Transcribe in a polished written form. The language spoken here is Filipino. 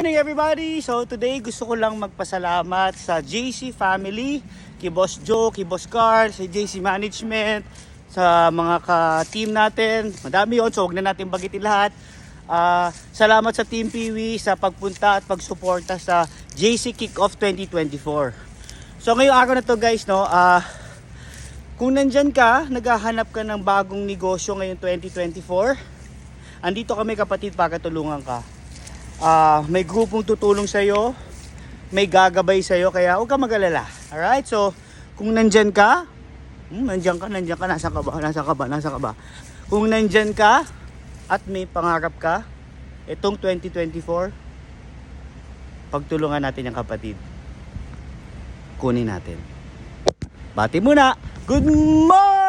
Good morning everybody! So today gusto ko lang magpasalamat sa JC family, kay Boss Joe, kay Boss Carl, sa JC Management, sa mga ka-team natin. Madami yun, so huwag na natin bagitin lahat. Salamat sa Team Peewee sa pagpunta at pagsuporta sa JC Kickoff 2024. So ngayong araw na to guys, no, kung nandyan ka, naghahanap ka ng bagong negosyo ngayong 2024, andito kami kapatid para tulungan ka. May grupong tutulong sa iyo, may gagabay sa iyo, kaya huwag ka mag-alala. Alright? So, kung nandyan ka, nandyan ka, nasa ka ba? Kung nandyan ka at may pangarap ka, itong 2024, pagtulungan natin yung kapatid. Kunin natin. Bati muna. Good morning!